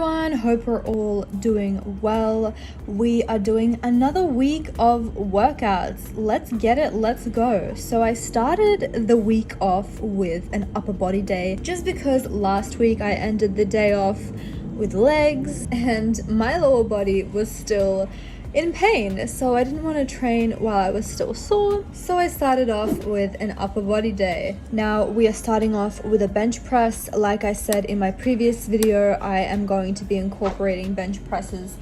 everyone, hope we're all doing well. We are doing another week of workouts. Let's get it, let's go. So I started the week off with an upper body day just because last week I ended the day off with legs and my lower body was still in pain, so I didn't want to train while I was still sore, so I started off with an upper body day. Now we are starting off with a bench press. Like I said in my previous video, I am going to be incorporating bench presses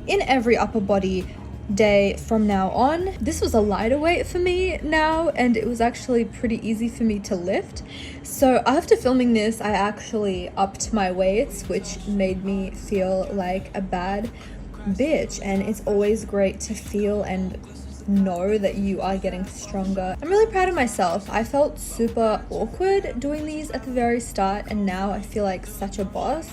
in every upper body day from now on. This was a lighter weight for me now, and it was actually pretty easy for me to lift. So after filming this, I actually upped my weights, which made me feel like a bad bitch, and it's always great to feel and know that you are getting stronger. I'm really proud of myself. I felt super awkward doing these at the very start, and now I feel like such a boss.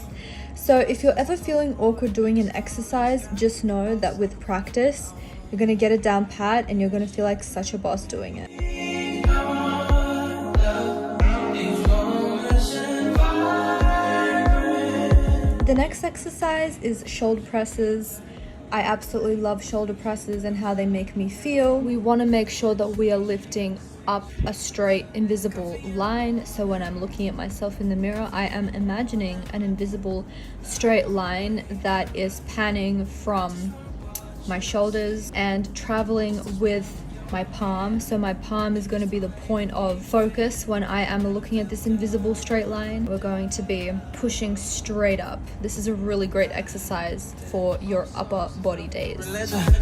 So if you're ever feeling awkward doing an exercise, just know that with practice you're gonna get it down pat and you're gonna feel like such a boss doing it. The next exercise is shoulder presses. I absolutely love shoulder presses and how they make me feel. We want to make sure that we are lifting up a straight, invisible line. So when I'm looking at myself in the mirror, I am imagining an invisible straight line that is panning from my shoulders and traveling with my palm. So my palm is going to be the point of focus when I am looking at this invisible straight line. We're going to be pushing straight up. This is a really great exercise for your upper body days.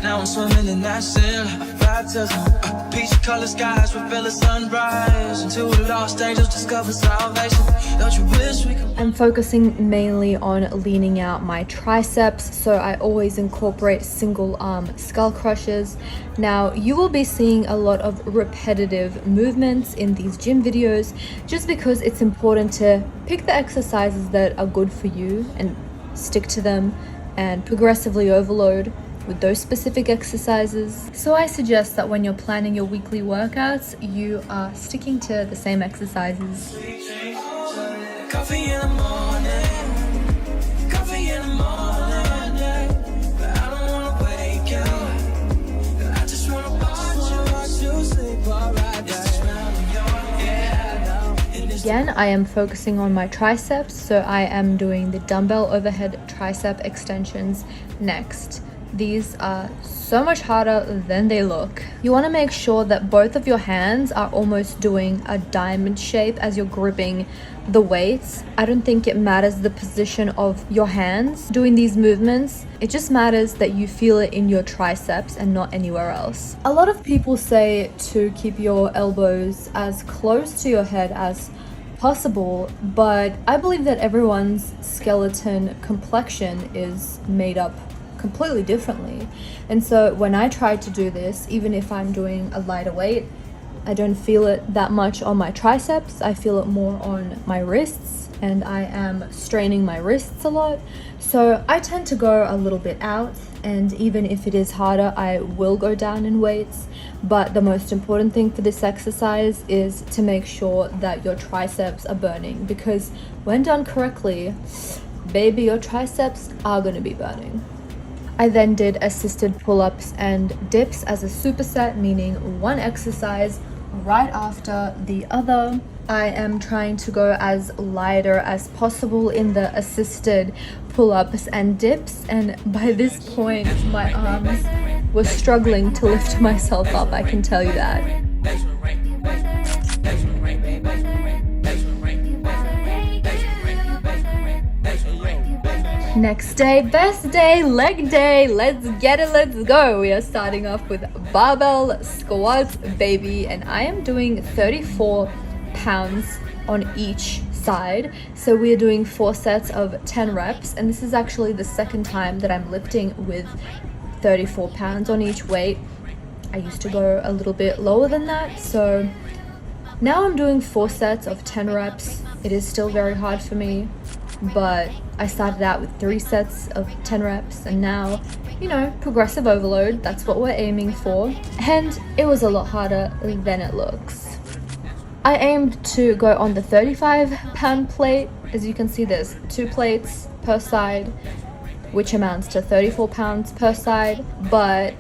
Now I'm swimming in that peach colored skies reveal a sunrise until lost angels discover salvation. Don't you wish we could... I'm focusing mainly on leaning out my triceps, so I always incorporate single arm skull crushes. Now you will be seeing a lot of repetitive movements in these gym videos just because it's important to pick the exercises that are good for you and stick to them and progressively overload with those specific exercises. So I suggest that when you're planning your weekly workouts, you are sticking to the same exercises. Coffee in the morning, coffee in the morning, but I don't wanna wake up. I just wanna watch you sleep alright. Again, I am focusing on my triceps, so I am doing the dumbbell overhead tricep extensions next. These are so much harder than they look. You want to make sure that both of your hands are almost doing a diamond shape as you're gripping the weights. I don't think it matters the position of your hands doing these movements. It just matters that you feel it in your triceps and not anywhere else. A lot of people say to keep your elbows as close to your head as possible, but I believe that everyone's skeleton complexion is made up completely differently, and so when I try to do this, even if I'm doing a lighter weight, I don't feel it that much on my triceps. I feel it more on my wrists, and I am straining my wrists a lot, so I tend to go a little bit out, and even if it is harder, I will go down in weights. But the most important thing for this exercise is to make sure that your triceps are burning, because when done correctly, baby, your triceps are going to be burning. I then did assisted pull-ups and dips as a superset, meaning one exercise right after the other. I am trying to go as lighter as possible in the assisted pull-ups and dips, and by this point my arms were struggling to lift myself up, I can tell you that. Next day, best day, leg day. Let's get it, let's go. We are starting off with barbell squats, baby, and I am doing 34 pounds on each side. So we are doing 4 sets of 10 reps, and this is actually the second time that I'm lifting with 34 pounds on each weight. I used to go a little bit lower than that, so now I'm doing 4 sets of 10 reps. It is still very hard for me, but I started out with 3 sets of 10 reps, and now, you know, progressive overload, that's what we're aiming for, and it was a lot harder than it looks. I aimed to go on the 35-pound plate. As you can see, there's 2 plates per side, which amounts to 34 pounds per side, but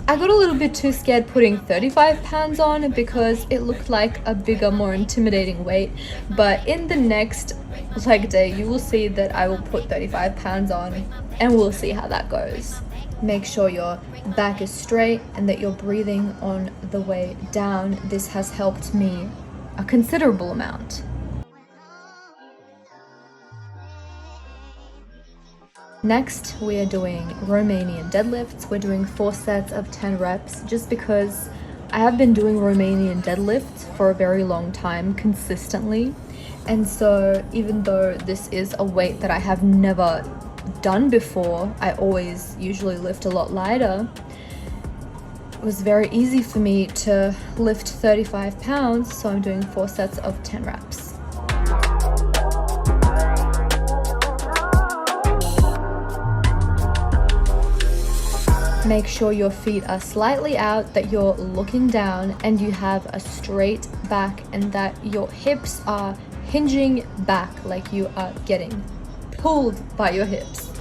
I got a little bit too scared putting 35 pounds on because it looked like a bigger, more intimidating weight. But in the next leg day, you will see that I will put 35 pounds on, and we'll see how that goes. Make sure your back is straight and that you're breathing on the way down. This has helped me a considerable amount. Next, we are doing Romanian deadlifts. We're doing 4 sets of 10 reps just because I have been doing Romanian deadlifts for a very long time consistently. And so even though this is a weight that I have never done before, I always usually lift a lot lighter. It was very easy for me to lift 35 pounds, so I'm doing 4 sets of 10 reps. Make sure your feet are slightly out, that you're looking down and you have a straight back, and that your hips are hinging back, like you are getting pulled by your hips.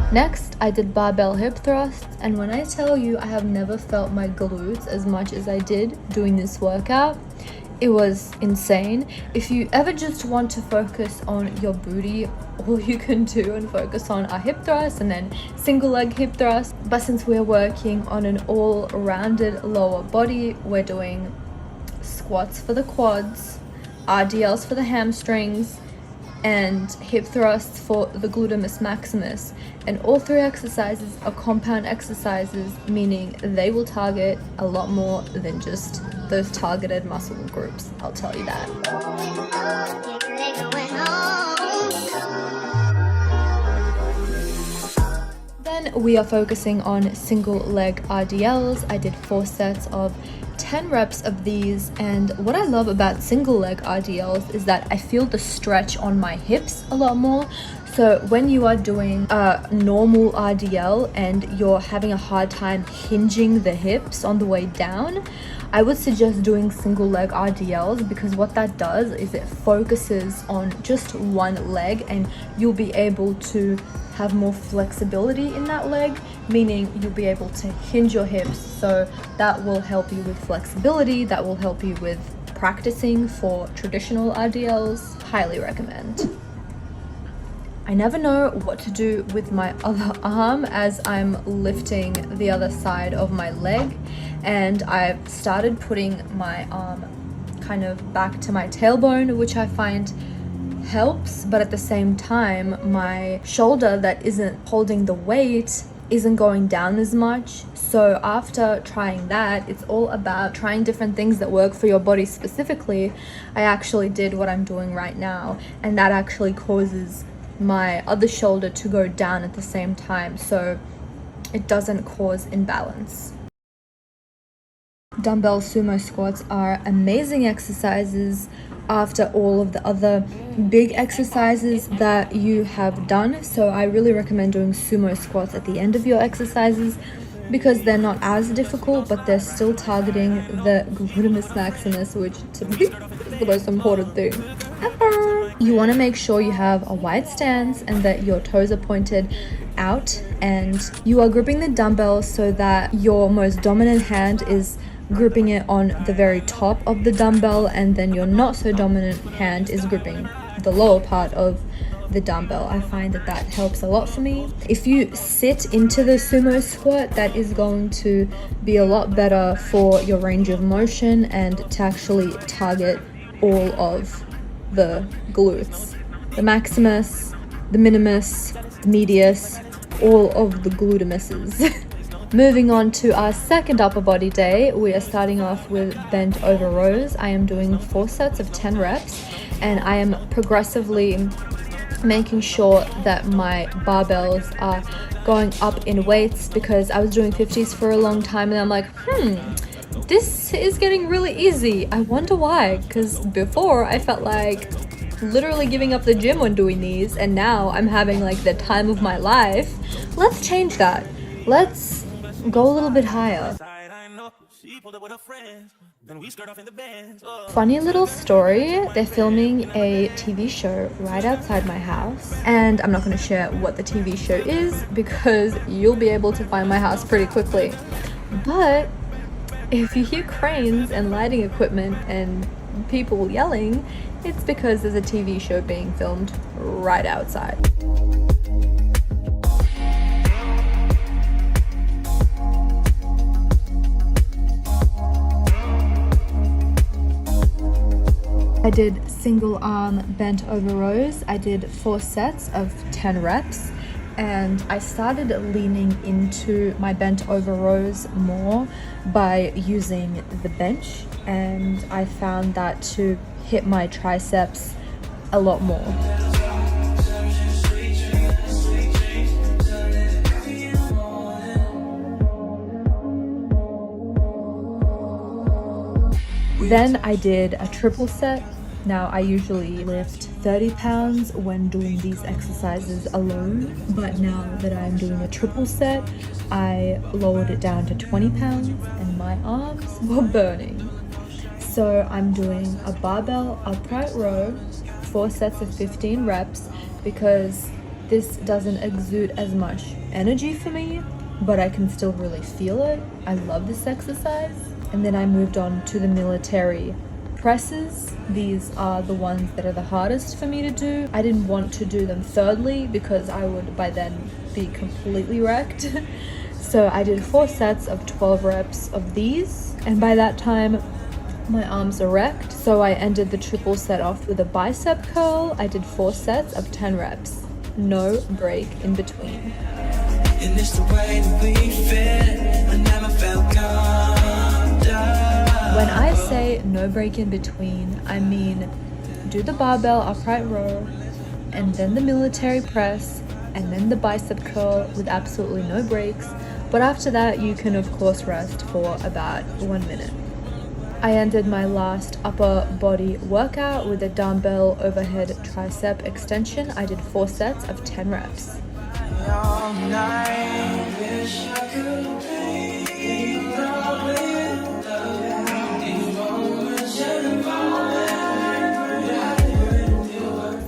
Next, I did barbell hip thrusts, and when I tell you I have never felt my glutes as much as I did doing this workout, it was insane. If you ever just want to focus on your booty, all you can do and focus on are hip thrusts and then single leg hip thrusts. But since we're working on an all-rounded lower body, we're doing squats for the quads, RDLs for the hamstrings, and hip thrusts for the gluteus maximus. And all 3 exercises are compound exercises, meaning they will target a lot more than just those targeted muscle groups, I'll tell you that. Then we are focusing on single leg RDLs. I did 4 sets of 10 reps of these, and what I love about single leg RDLs is that I feel the stretch on my hips a lot more. So when you are doing a normal RDL and you're having a hard time hinging the hips on the way down, I would suggest doing single leg RDLs, because what that does is it focuses on just one leg and you'll be able to have more flexibility in that leg, meaning you'll be able to hinge your hips. So that will help you with flexibility, that will help you with practicing for traditional RDLs. Highly recommend. I never know what to do with my other arm as I'm lifting the other side of my leg, and I've started putting my arm kind of back to my tailbone, which I find helps, but at the same time my shoulder that isn't holding the weight isn't going down as much. So after trying that, it's all about trying different things that work for your body specifically. I actually did what I'm doing right now, and that actually causes my other shoulder to go down at the same time, so it doesn't cause imbalance. Dumbbell sumo squats are amazing exercises after all of the other big exercises that you have done. So I really recommend doing sumo squats at the end of your exercises, because they're not as difficult, but they're still targeting the gluteus maximus, which to me is the most important thing ever. You want to make sure you have a wide stance and that your toes are pointed out, and you are gripping the dumbbell so that your most dominant hand is gripping it on the very top of the dumbbell, and then your not so dominant hand is gripping the lower part of the dumbbell. I find that that helps a lot for me. If you sit into the sumo squat, that is going to be a lot better for your range of motion and to actually target all of the glutes, the maximus, the minimus, the medius, all of the glutimuses. Moving on to our second upper body day, we are starting off with bent over rows. I am doing 4 sets of 10 reps, and I am progressively making sure that my barbells are going up in weights, because I was doing 50s for a long time and I'm like, this is getting really easy. I wonder why, because before I felt like literally giving up the gym when doing these, and now I'm having like the time of my life let's change that. Let's go a little bit higher. Funny little story, they're filming a TV show right outside my house, and I'm not going to share what the TV show is because you'll be able to find my house pretty quickly. But if you hear cranes and lighting equipment and people yelling, it's because there's a TV show being filmed right outside. I did single arm bent over rows. I did 4 sets of 10 reps, and I started leaning into my bent over rows more by using the bench, and I found that to hit my triceps a lot more. Then I did a triple set. Now I usually lift 30 pounds when doing these exercises alone, but now that I'm doing a triple set, I lowered it down to 20 pounds and my arms were burning. So I'm doing a barbell upright row, 4 sets of 15 reps, because this doesn't exude as much energy for me, but I can still really feel it. I love this exercise. And then I moved on to the military presses. These are the ones that are the hardest for me to do. I didn't want to do them thirdly because I would by then be completely wrecked. So I did 4 sets of 12 reps of these, and by that time my arms are wrecked. So I ended the triple set off with a bicep curl. I did 4 sets of 10 reps, no break in between. And it's the way that we fit. I never felt when I say no break in between, I mean do the barbell upright row, and then the military press, and then the bicep curl with absolutely no breaks. But after that, you can of course rest for about 1 minute. I ended my last upper body workout with a dumbbell overhead tricep extension. I did 4 sets of 10 reps.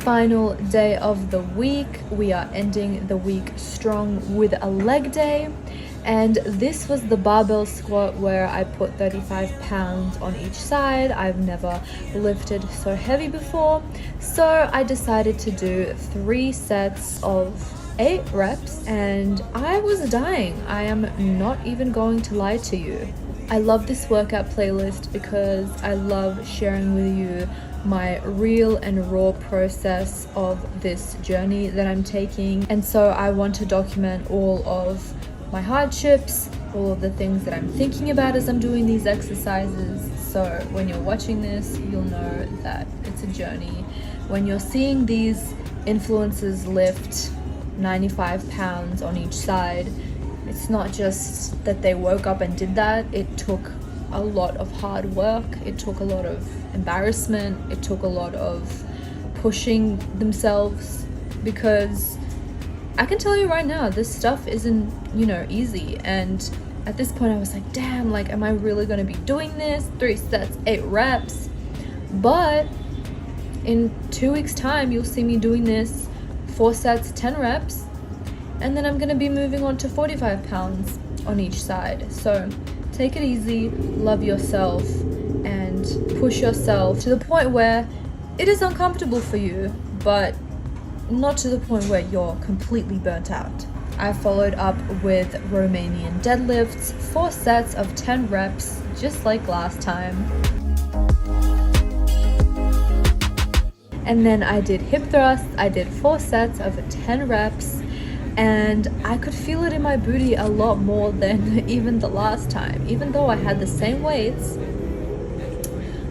Final day of the week. We are ending the week strong with a leg day, and this was the barbell squat where I put 35 pounds on each side. I've never lifted so heavy before, so I decided to do 3 sets of 8 reps, and I was dying. I am not even going to lie to you. I love this workout playlist because I love sharing with you my real and raw process of this journey that I'm taking, and so I want to document all of my hardships, all of the things that I'm thinking about as I'm doing these exercises. So when you're watching this, you'll know that it's a journey. When you're seeing these influencers lift 95 pounds on each side, it's not just that they woke up and did that. It took a lot of hard work, it took a lot of embarrassment, it took a lot of pushing themselves, because I can tell you right now, this stuff isn't, easy. And at this point I was like, damn, like, am I really gonna be doing this? 3 sets, 8 reps. But in 2 weeks time, you'll see me doing this 4 sets, 10 reps, and then I'm gonna be moving on to 45 pounds on each side. So take it easy, love yourself, and push yourself to the point where it is uncomfortable for you, but not to the point where you're completely burnt out. I followed up with Romanian deadlifts, 4 sets of 10 reps, just like last time. And then I did hip thrusts. I did 4 sets of 10 reps, and I could feel it in my booty a lot more than even the last time. Even though I had the same weights,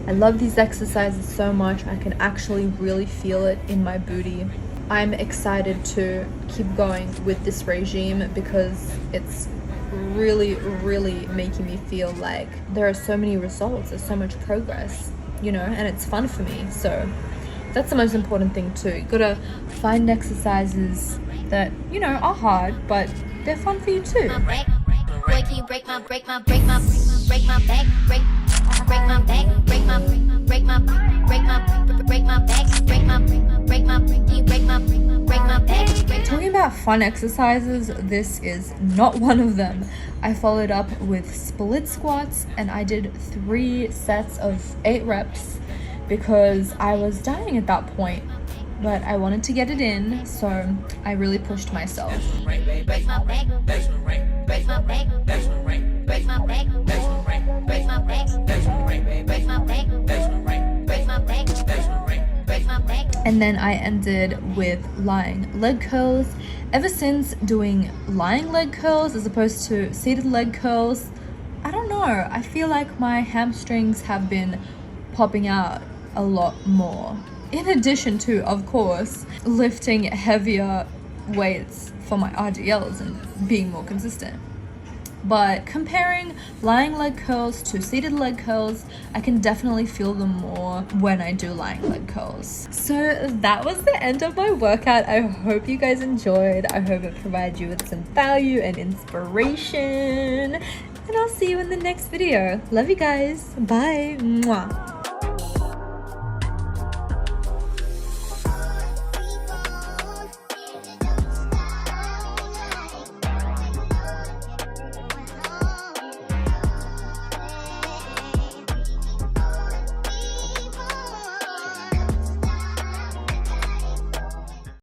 I love these exercises so much. I can actually really feel it in my booty. I'm excited to keep going with this regime because it's really, really making me feel like there are so many results, there's so much progress, and it's fun for me. So that's the most important thing too. You gotta find exercises that, are hard, but they're fun for you too. Boy, can you break my back, break my back, break my back, break my back, break my back. Talking about fun exercises, this is not one of them. I followed up with split squats and I did 3 sets of 8 reps because I was dying at that point, but I wanted to get it in, so I really pushed myself. And then I ended with lying leg curls. Ever since doing lying leg curls as opposed to seated leg curls, I don't know, I feel like my hamstrings have been popping out a lot more. In addition to, of course, lifting heavier weights for my RDLs and being more consistent. But comparing lying leg curls to seated leg curls, I can definitely feel them more when I do lying leg curls. So that was the end of my workout. I hope you guys enjoyed. I hope it provided you with some value and inspiration. And I'll see you in the next video. Love you guys. Bye. Mwah.